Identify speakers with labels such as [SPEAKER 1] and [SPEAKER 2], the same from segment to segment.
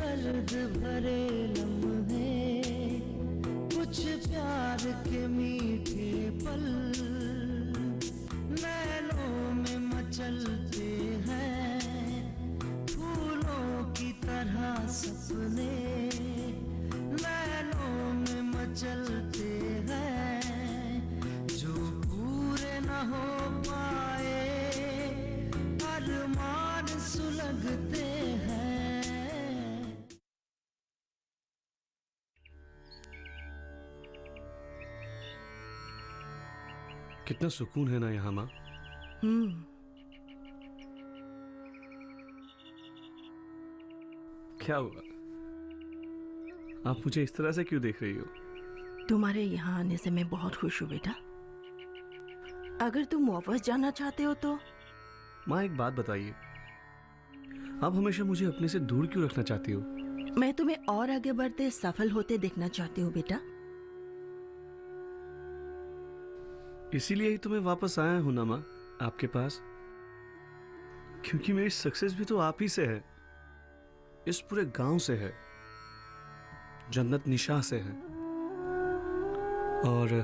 [SPEAKER 1] दर्द भरे लम्हे, कुछ प्यार के मीठे पल नैनों में मचलते हैं, फूलों की तरह सपने नैनों में मचलते हैं, जो पूरे न हो पाए अरमान सुलगते हैं।
[SPEAKER 2] कितना सुकून है ना यहाँ माँ। क्या हुआ? आप मुझे इस तरह से क्यों देख रही हो?
[SPEAKER 3] तुम्हारे यहाँ आने से मैं बहुत खुश हूँ बेटा। अगर तुम वापस जाना चाहते हो तो।
[SPEAKER 2] माँ एक बात बताइए, आप हमेशा मुझे अपने से दूर क्यों रखना चाहती हो?
[SPEAKER 3] मैं तुम्हें और आगे बढ़ते सफल होते देखना चाहती हूँ बेटा।
[SPEAKER 2] इसीलिए ही तो मैं वापस आया हूं ना माँ आपके पास, क्योंकि मेरी सक्सेस भी तो आप ही से है, इस पूरे गांव से है, जन्नत निशाह से है, और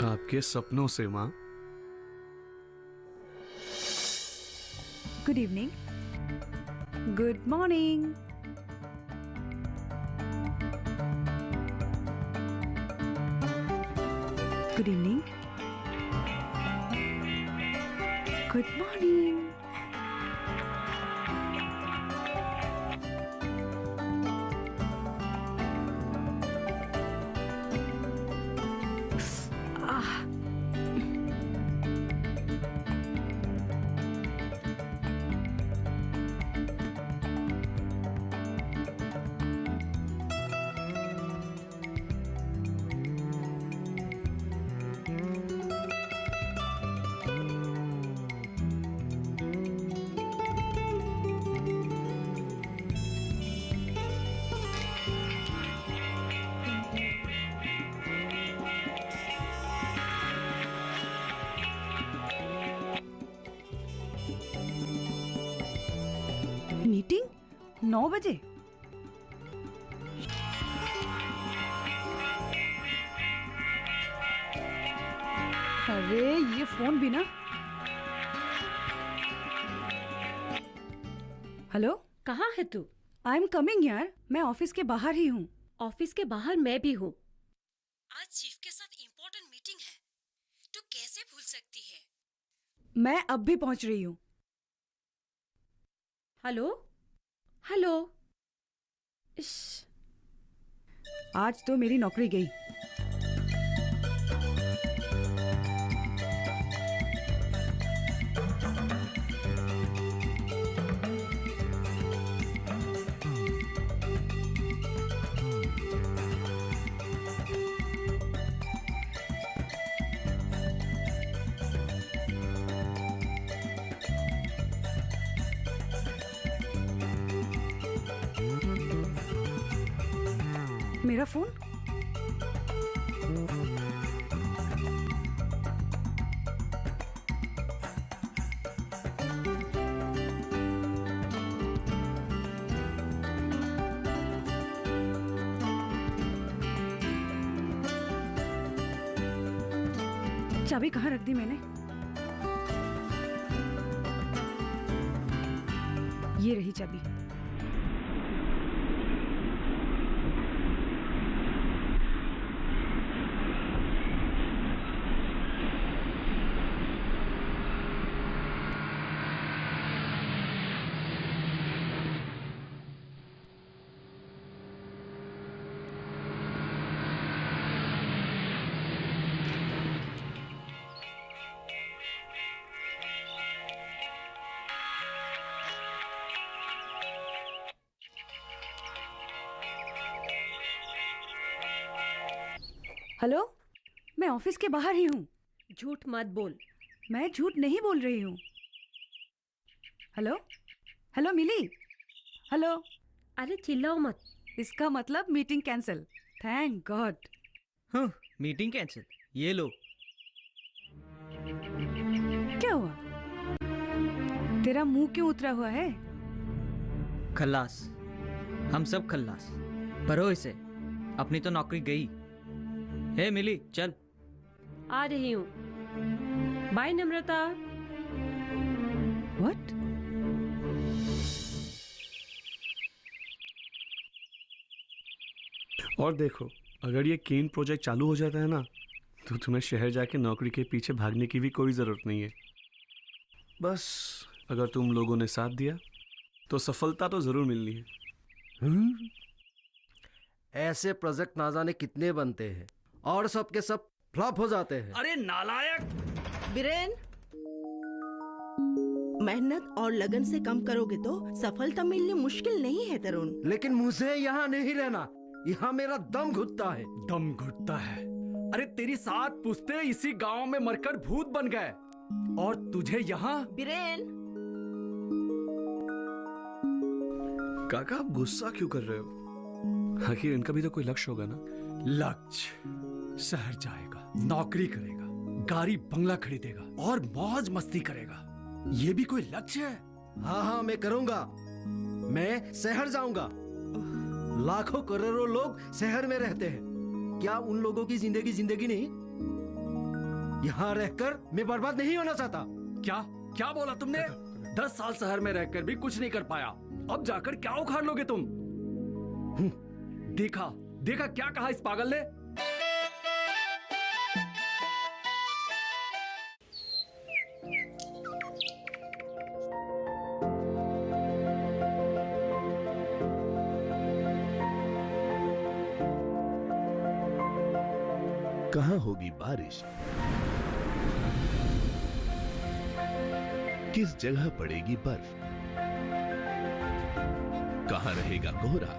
[SPEAKER 2] आपके सपनों से माँ।
[SPEAKER 4] Good evening, good morning. Good evening, good morning. Meeting 9 बजे? अरे ये फोन भी ना। हेलो,
[SPEAKER 5] कहाँ है तू?
[SPEAKER 4] आई एम कमिंग यार, मैं ऑफिस के बाहर ही हूँ।
[SPEAKER 5] ऑफिस के बाहर मैं भी हूँ।
[SPEAKER 6] आज चीफ के साथ इम्पोर्टेंट मीटिंग है, तू कैसे भूल सकती है?
[SPEAKER 4] मैं अब भी पहुंच रही हूँ।
[SPEAKER 5] Hello hello. इश,
[SPEAKER 4] आज तो मेरी नौकरी गई। मेरा फोन? चाबी कहाँ रख दी मैंने? ये रही चाबी। हेलो, मैं ऑफिस के बाहर ही हूँ।
[SPEAKER 5] झूठ मत बोल।
[SPEAKER 4] मैं झूठ नहीं बोल रही हूँ। हेलो हेलो मिली, हेलो।
[SPEAKER 5] अरे चिल्लाओ मत।
[SPEAKER 4] इसका मतलब मीटिंग कैंसिल। Thank God.
[SPEAKER 7] हाँ, मीटिंग कैंसिल। ये लो।
[SPEAKER 4] तेरा मुंह क्यों उतरा हुआ है?
[SPEAKER 7] खल्लास, हम सब खल्लास। भरो इसे, अपनी तो नौकरी गई। हे मिली, चल।
[SPEAKER 5] आ रही हूँ। बाय नम्रता।
[SPEAKER 4] व्हाट?
[SPEAKER 2] और देखो, अगर ये केन प्रोजेक्ट चालू हो जाता है ना, तो तुम्हें शहर जाके नौकरी के पीछे भागने की भी कोई ज़रूरत नहीं है। बस अगर तुम लोगों ने साथ दिया तो सफलता तो ज़रूर मिलनी है।
[SPEAKER 8] ऐसे प्रोजेक्ट ना जाने कितने बनते हैं और सब के सब फ्लॉप हो जाते हैं।
[SPEAKER 2] अरे नालायक!
[SPEAKER 3] बीरेन, मेहनत और लगन से काम करोगे तो सफलता मिलनी मुश्किल नहीं है तरुण।
[SPEAKER 8] लेकिन मुझे यहाँ नहीं रहना, यहाँ मेरा दम घुटता है।
[SPEAKER 9] दम घुटता है? अरे तेरी 7 पुश्ते इसी गांव में मरकर भूत बन गए और तुझे यहाँ।
[SPEAKER 3] बीरेन,
[SPEAKER 2] काका आप गुस्सा क्यों कर रहे हो? आखिर इनका भी तो कोई लक्ष्य होगा ना।
[SPEAKER 9] लक्ष्य? शहर जाएगा, नौकरी करेगा, गाड़ी बंगला खरीदेगा और मौज मस्ती करेगा, ये भी कोई लक्ष्य है?
[SPEAKER 8] हाँ हाँ, मैं करूँगा। मैं शहर जाऊंगा। लाखों करोड़ों लोग शहर में रहते हैं, क्या उन लोगों की जिंदगी नहीं? यहाँ रहकर मैं बर्बाद नहीं होना चाहता।
[SPEAKER 9] क्या क्या बोला तुमने? 10 साल शहर में रहकर भी कुछ नहीं कर पाया, अब जाकर क्या उखाड़ लोगे तुम? देखा देखा क्या कहा इस पागल ने?
[SPEAKER 10] कहाँ होगी बारिश, किस जगह पड़ेगी बर्फ, कहाँ रहेगा कोहरा,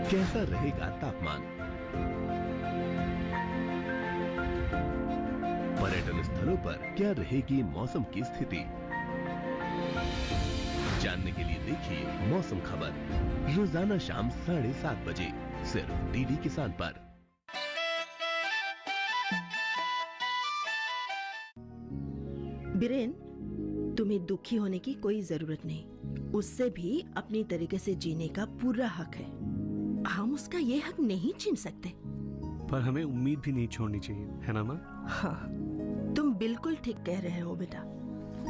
[SPEAKER 10] कैसा रहेगा तापमान, पर्यटन स्थलों पर क्या रहेगी मौसम की स्थिति। जानने के लिए देखिए मौसम खबर रोजाना शाम 7:30 बजे सिर्फ डीडी किसान पर।
[SPEAKER 3] बीरेन, तुम्हें दुखी होने की कोई जरूरत नहीं। उससे भी अपनी तरीके से जीने का पूरा हक है। हम उसका ये हक नहीं छीन सकते।
[SPEAKER 2] पर हमें उम्मीद भी नहीं छोड़नी चाहिए, है ना माँ?
[SPEAKER 3] हाँ, तुम बिल्कुल ठीक कह रहे हो बेटा।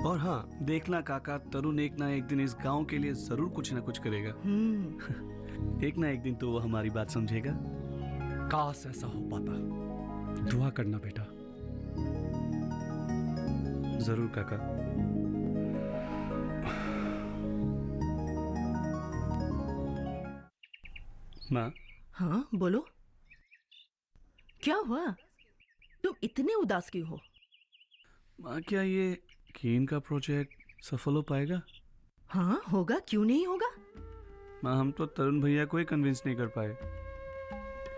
[SPEAKER 2] और हाँ, देखना काका, तरुण एक ना एक दिन इस गांव के लिए जरूर कुछ ना कुछ करेगा। एक ना एक दिन तो वो हमारी बात समझेगा।
[SPEAKER 9] काश ऐसा हो पाता। दुआ करना बेटा।
[SPEAKER 2] जरूर काका। माँ।
[SPEAKER 3] हाँ बोलो, क्या हुआ? तुम इतने उदास क्यों हो?
[SPEAKER 2] माँ, क्या ये केन का प्रोजेक्ट सफल हो पाएगा?
[SPEAKER 3] हाँ होगा, क्यों नहीं होगा।
[SPEAKER 2] माँ, हम तो तरुण भैया को ही कन्विंस नहीं कर पाए,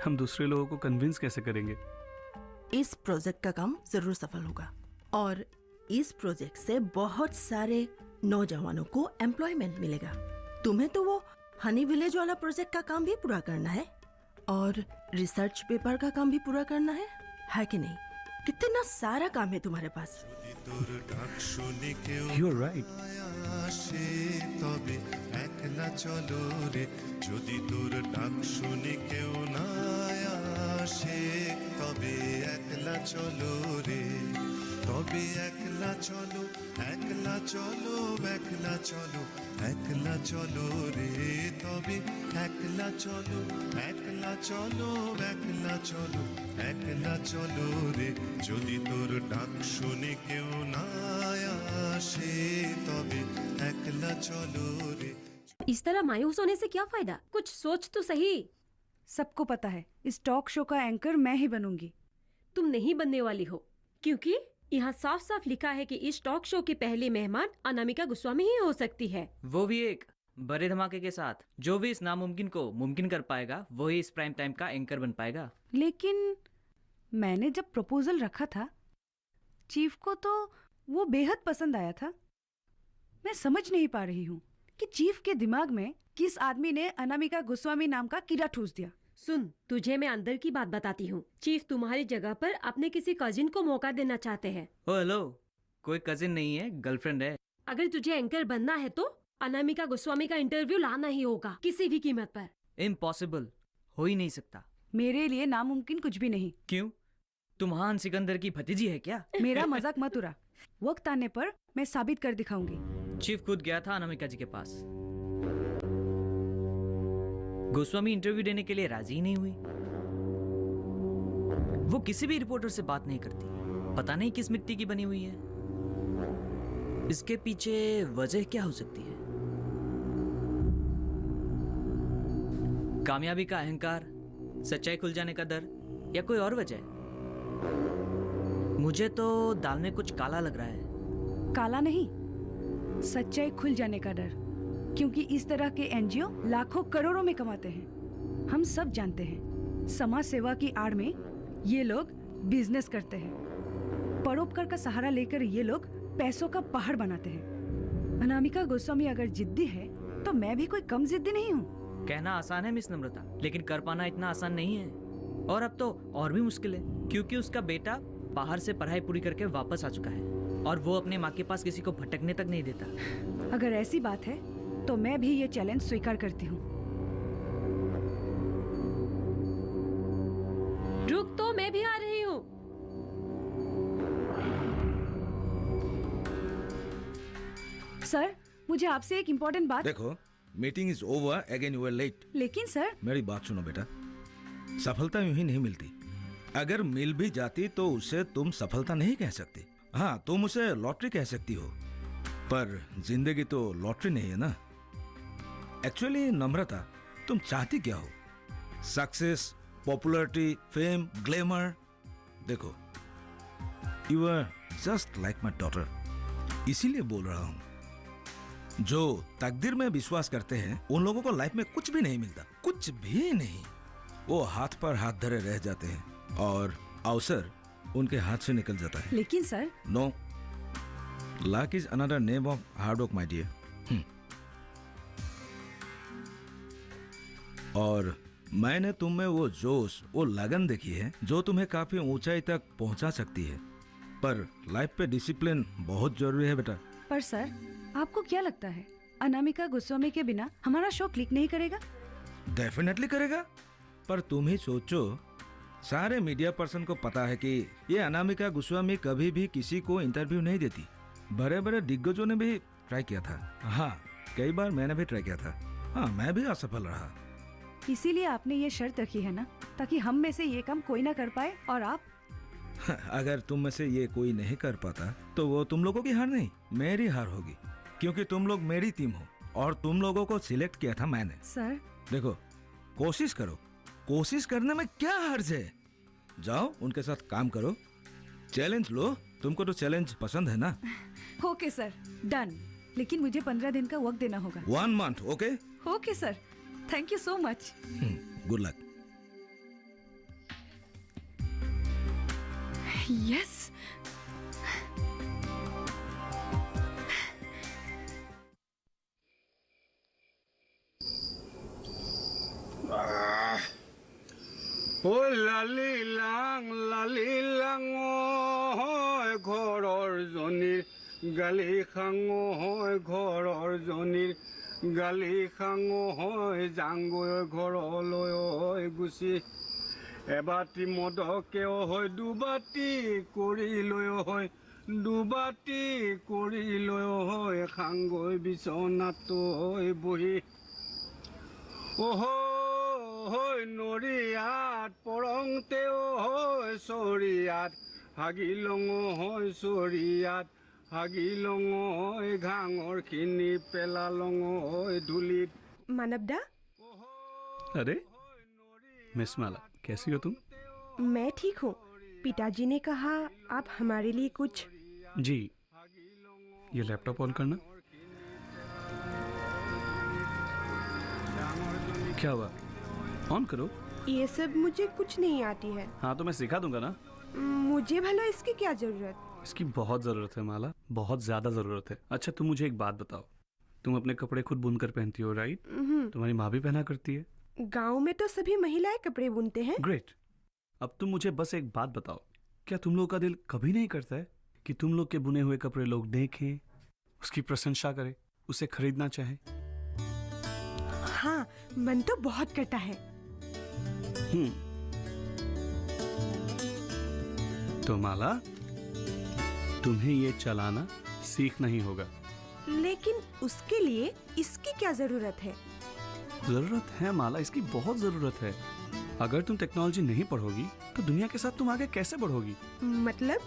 [SPEAKER 2] हम दूसरे लोगों को कन्विंस कैसे करेंगे?
[SPEAKER 3] इस प्रोजेक्ट का काम जरूर सफल होगा और इस प्रोजेक्ट से बहुत सारे नौजवानों को एम्प्लॉयमेंट मिलेगा। तुम्हें तो वो हनी विलेज वाला प्रोजेक्ट का काम भी पूरा करना है और रिसर्च पेपर का काम भी पूरा करना है कि नहीं? कितना सारा काम है तुम्हारे पास।
[SPEAKER 2] You are right.
[SPEAKER 11] তবে একলা চলো রে, যদি তোর ডাক শুনে কেউ না আসে, তবে একলা চলো রে, তবে একলা চলো, একলা চলো, একলা চলো, একলা চলো রে, তবে একলা চলো, একলা চলো, একলা চলো, একলা চলো রে, যদি তোর ডাক শুনে কেউ না আসে, তবে একলা চলো রে।
[SPEAKER 5] इस तरह मायूस होने से क्या फायदा? कुछ सोच तो सही।
[SPEAKER 4] सबको पता है इस टॉक शो का एंकर मैं ही बनूंगी।
[SPEAKER 5] तुम नहीं बनने वाली हो, क्योंकि यहाँ साफ साफ लिखा है कि इस टॉक शो की पहली मेहमान अनामिका गोस्वामी ही हो सकती है।
[SPEAKER 7] वो भी एक बड़े धमाके के साथ। जो भी इस नामुमकिन को मुमकिन कर पाएगा वही इस प्राइम टाइम का एंकर बन पाएगा।
[SPEAKER 4] लेकिन मैंने जब प्रपोजल रखा था चीफ को तो वो बेहद पसंद आया था। मैं समझ नहीं पा रही हूँ कि चीफ के दिमाग में किस आदमी ने अनामिका गोस्वामी नाम का कीड़ा ठूस दिया।
[SPEAKER 5] सुन, तुझे मैं अंदर की बात बताती हूँ। चीफ तुम्हारी जगह पर अपने किसी कजिन को मौका देना चाहते हैं।
[SPEAKER 7] ओ हेलो, कोई कजिन नहीं है, गर्लफ्रेंड है।
[SPEAKER 5] अगर तुझे एंकर बनना है तो अनामिका गोस्वामी का इंटरव्यू लाना ही होगा, किसी भी कीमत पर।
[SPEAKER 7] इम्पॉसिबल, हो ही नहीं सकता।
[SPEAKER 4] मेरे लिए नामुमकिन कुछ भी नहीं।
[SPEAKER 7] क्यों? तुम हान सिकंदर की भतीजी है क्या?
[SPEAKER 4] मेरा मजाक मत उड़ा। वक्त आने पर मैं साबित कर दिखाऊंगी।
[SPEAKER 7] चीफ खुद गया था अनामिका जी के पास। गोस्वामी इंटरव्यू देने के लिए राजी ही नहीं हुई। वो किसी भी रिपोर्टर से बात नहीं करती। पता नहीं किस मिट्टी की बनी हुई है। इसके पीछे वजह क्या हो सकती है? कामयाबी का अहंकार, सच्चाई खुल जाने का डर, या कोई और वजह? मुझे तो दाल में कुछ काला लग रहा है।
[SPEAKER 4] काला नहीं, सच्चाई खुल जाने का डर। क्योंकि इस तरह के एनजीओ लाखों करोड़ों में कमाते हैं। हम सब जानते हैं, समाज सेवा की आड़ में ये लोग बिजनेस करते हैं। परोपकार का सहारा लेकर ये लोग पैसों का पहाड़ बनाते हैं। अनामिका गोस्वामी अगर जिद्दी है तो मैं भी कोई कम जिद्दी नहीं हूँ।
[SPEAKER 7] कहना आसान है मिस नम्रता, लेकिन कर पाना इतना आसान नहीं है। और अब तो और भी मुश्किल है, क्योंकि उसका बेटा बाहर से पढ़ाई पूरी करके वापस आ चुका है और वो अपने माँ के पास किसी को भटकने तक नहीं देता।
[SPEAKER 4] अगर ऐसी बात है तो मैं भी ये चैलेंज स्वीकार करती हूँ।
[SPEAKER 5] रुक तो, मैं भी आ रही हूँ।
[SPEAKER 4] सर, मुझे आपसे एक इम्पोर्टेंट बात।
[SPEAKER 12] देखो, meeting is over, again you are late.
[SPEAKER 4] लेकिन सर,
[SPEAKER 12] मेरी बात सुनो बेटा, सफलता यूं ही नहीं मिलती। अगर मिल भी जाती तो उसे तुम सफलता नहीं कह सकती। हाँ, तुम उसे लॉटरी कह सकती हो, पर जिंदगी तो लॉटरी नहीं है ना। एक्चुअली नम्रता, तुम चाहती क्या हो? Success, popularity, fame, glamour? देखो, you are just like my daughter. इसीलिए बोल रहा हूं, जो तकदीर में विश्वास करते हैं उन लोगों को लाइफ में कुछ भी नहीं मिलता, कुछ भी नहीं। वो हाथ पर हाथ धरे रह जाते हैं और अवसर उनके हाथ से निकल जाता है।
[SPEAKER 4] लेकिन sir,
[SPEAKER 12] no, luck is another name of hard work my dear. और मैंने तुम में वो जोश, वो लगन देखी है जो तुम्हें काफी ऊंचाई तक पहुंचा सकती है। पर लाइफ पे डिसिप्लिन बहुत जरूरी है बेटा।
[SPEAKER 4] पर सर, आपको क्या लगता है अनामिका गोस्वामी के बिना हमारा शो क्लिक नहीं करेगा?
[SPEAKER 12] डेफिनेटली करेगा, पर तुम ही सोचो, सारे मीडिया पर्सन को पता है कि ये अनामिका गोस्वामी कभी भी किसी को इंटरव्यू नहीं देती। बड़े बड़े दिग्गजों ने भी ट्राई किया था। हाँ, कई बार मैंने भी ट्राई किया था। हाँ, मैं भी असफल रहा।
[SPEAKER 4] इसीलिए आपने ये शर्त रखी है ना, ताकि हम में से ये काम कोई ना कर पाए और आप।
[SPEAKER 12] अगर तुम में से ये कोई नहीं कर पाता तो वो तुम लोगों की हार नहीं, मेरी हार होगी, क्योंकि तुम लोग मेरी टीम हो और तुम लोगों को सिलेक्ट किया था मैंने।
[SPEAKER 4] सर,
[SPEAKER 12] देखो, कोशिश करो, कोशिश करने में क्या हर्ज है। जाओ, उनके साथ काम करो, चैलेंज लो। तुमको तो चैलेंज पसंद है ना?
[SPEAKER 4] Okay sir, done. लेकिन मुझे 15 दिन का वक्त देना होगा।
[SPEAKER 12] 1 month, okay?
[SPEAKER 4] Okay sir, thank you so much.
[SPEAKER 12] Good luck.
[SPEAKER 4] Yes.
[SPEAKER 9] ও লালি লাং হয় ঘৰৰ জনীৰ গালি খাং হয়, ঘৰৰ জনীৰ গালি খাং হয়, যাংগৈ ঘৰলৈ হয় গুচি। এবাটি মদকেও হয়, দুবাটি কৰি লৈ হয়, দুবাটি কৰি লৈ হয়, খাংগৈ বিচনাটো হয় বহি। হয় নৰিয়াত পৰংতেও হয় চৰিয়াত, হাগিলং হয় চৰিয়াত, হাগিলং হয় ঘাঙৰ খিনি, পেলালং হয় ধূলিত।
[SPEAKER 13] मानवदा,
[SPEAKER 2] अरे मिस माला, कैसी हो तुम?
[SPEAKER 13] मैं ठीक हूँ। पिताजी ने कहा आप हमारे लिए कुछ।
[SPEAKER 2] जी, ये लैपटॉप ऑन करना। क्या हुआ? ऑन करो।
[SPEAKER 13] ये सब मुझे कुछ नहीं आती है।
[SPEAKER 2] हाँ, तो मैं सिखा दूंगा ना।
[SPEAKER 13] मुझे भला इसकी क्या जरूरत?
[SPEAKER 2] इसकी बहुत जरूरत है माला, बहुत ज्यादा जरूरत है। अच्छा, तुम मुझे एक बात बताओ, तुम अपने कपड़े खुद बुन कर पहनती हो, राइट? तुम्हारी माँ भी पहना करती है।
[SPEAKER 13] गांव में तो सभी महिलाएं कपड़े बुनते हैं।
[SPEAKER 2] ग्रेट। अब तुम मुझे बस एक बात बताओ, क्या तुम लोग का दिल कभी नहीं करता है कि तुम लोग के बुने हुए कपड़े लोग देखें, उसकी प्रशंसा करें, उसे खरीदना चाहें?
[SPEAKER 13] हाँ, मन तो बहुत करता है।
[SPEAKER 2] तो माला, तुम्हें ये चलाना सीखना ही होगा।
[SPEAKER 13] लेकिन उसके लिए इसकी क्या जरूरत है?
[SPEAKER 2] जरूरत है माला, इसकी बहुत जरूरत है। अगर तुम टेक्नोलॉजी नहीं पढ़ोगी तो दुनिया के साथ तुम आगे कैसे बढ़ोगी?
[SPEAKER 13] मतलब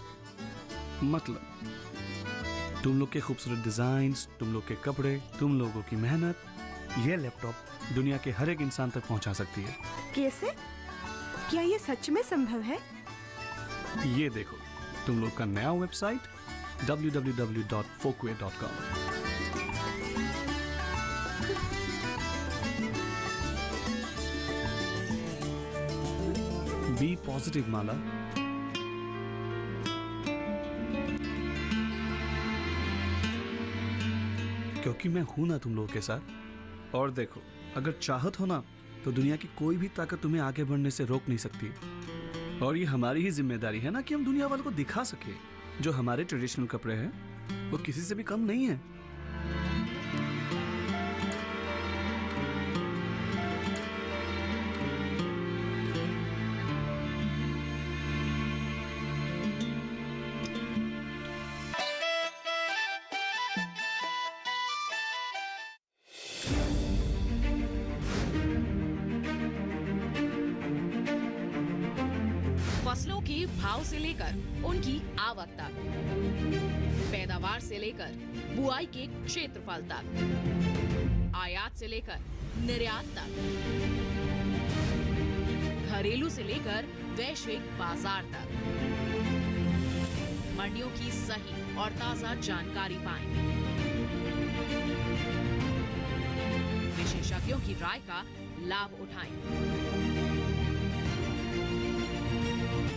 [SPEAKER 2] तुम लोग के खूबसूरत डिजाइन्स, तुम लोग के कपड़े, तुम लोगों की मेहनत, ये लैपटॉप दुनिया के हर एक इंसान तक पहुंचा सकती है।
[SPEAKER 13] कैसे? क्या ये सच में संभव है?
[SPEAKER 2] ये देखो, तुम लोग का नया वेबसाइट www.folkway.com। बी पॉजिटिव माला। क्योंकि मैं हूं ना तुम लोगों के साथ। और देखो, अगर चाहत हो ना तो दुनिया की कोई भी ताकत तुम्हें आगे बढ़ने से रोक नहीं सकती। और ये हमारी ही जिम्मेदारी है ना कि हम दुनिया वालों को दिखा सके जो हमारे ट्रेडिशनल कपड़े हैं वो किसी से भी कम नहीं है।
[SPEAKER 14] फसलों के भाव से लेकर उनकी आवक तक, पैदावार से लेकर बुआई के क्षेत्रफल तक, आयात से लेकर निर्यात तक, घरेलू से लेकर वैश्विक बाजार तक, मंडियों की सही और ताजा जानकारी पाएं। विशेषज्ञों की राय का लाभ उठाएं।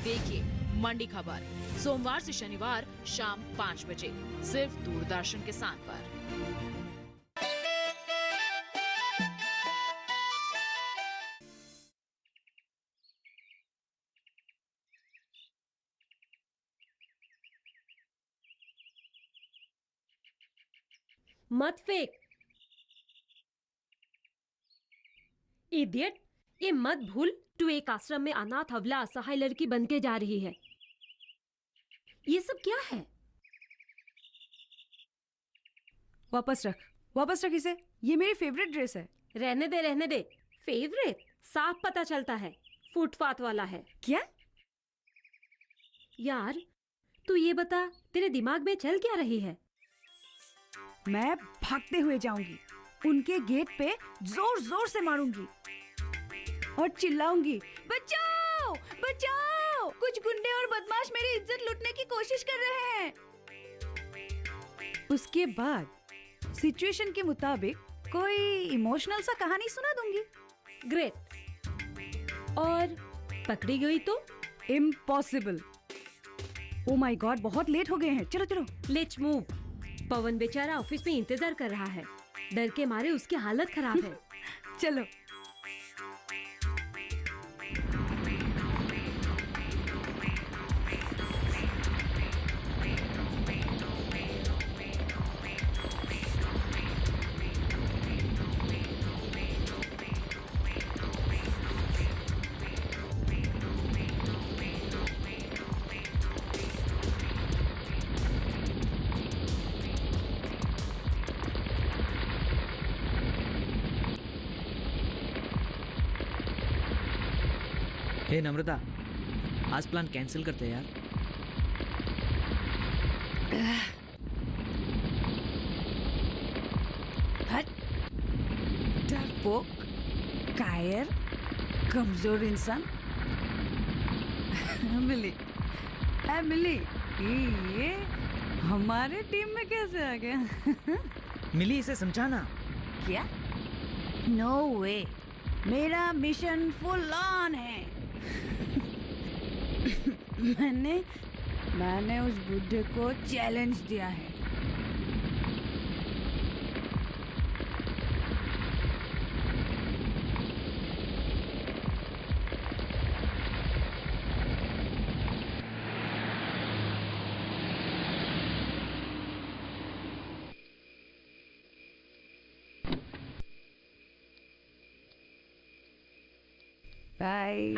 [SPEAKER 14] देखिए मंडी खबर सोमवार से शनिवार शाम 5 बजे सिर्फ दूरदर्शन किसान पर।
[SPEAKER 5] मत फेंक इडियट। ये मत भूल, तू एक आश्रम में अनाथ अबला असहाय लड़की बन के जा रही है। ये सब क्या है?
[SPEAKER 4] वापस रख इसे। ये मेरी फेवरेट ड्रेस है।
[SPEAKER 5] रहने दे। फेवरेट साफ पता चलता है फुटपाथ वाला है।
[SPEAKER 4] क्या?
[SPEAKER 5] यार तू ये बता, तेरे दिमाग में चल क्या रही है?
[SPEAKER 4] मैं भागते हुए जाऊंगी, उनके गेट पे जोर जोर से मारूंगी और चिल्लाऊंगी, बचाओ बचाओ, कुछ गुंडे और बदमाश मेरी इज्जत लूटने की कोशिश कर रहे हैं। उसके बाद सिचुएशन के मुताबिक कोई इमोशनल सा कहानी सुना दूंगी।
[SPEAKER 5] ग्रेट। और पकड़ी गई तो?
[SPEAKER 4] इम्पॉसिबल। ओ माय गॉड, बहुत लेट हो गए हैं। चलो
[SPEAKER 5] लेट्स मूव। पवन बेचारा ऑफिस में इंतजार कर रहा है, डर के मारे उसकी हालत खराब है।
[SPEAKER 4] चलो।
[SPEAKER 7] हे नम्रता, आज प्लान कैंसिल करते हैं यार।
[SPEAKER 4] हट, डरपोक, कायर, कमजोर इंसान। मिली, ये हमारे टीम में कैसे आ गया?
[SPEAKER 7] मिली, इसे समझाना।
[SPEAKER 4] क्या? नो वे, मेरा मिशन फुल ऑन है। मैंने उस बुड्ढे को चैलेंज दिया है। बाय।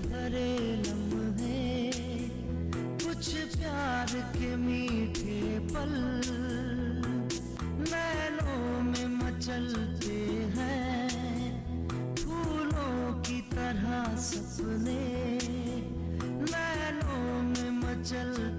[SPEAKER 1] भरे लम्हे कुछ प्यार के मीठे पल नैनों में मचलते हैं फूलों की तरह सपने नैनों में मचलते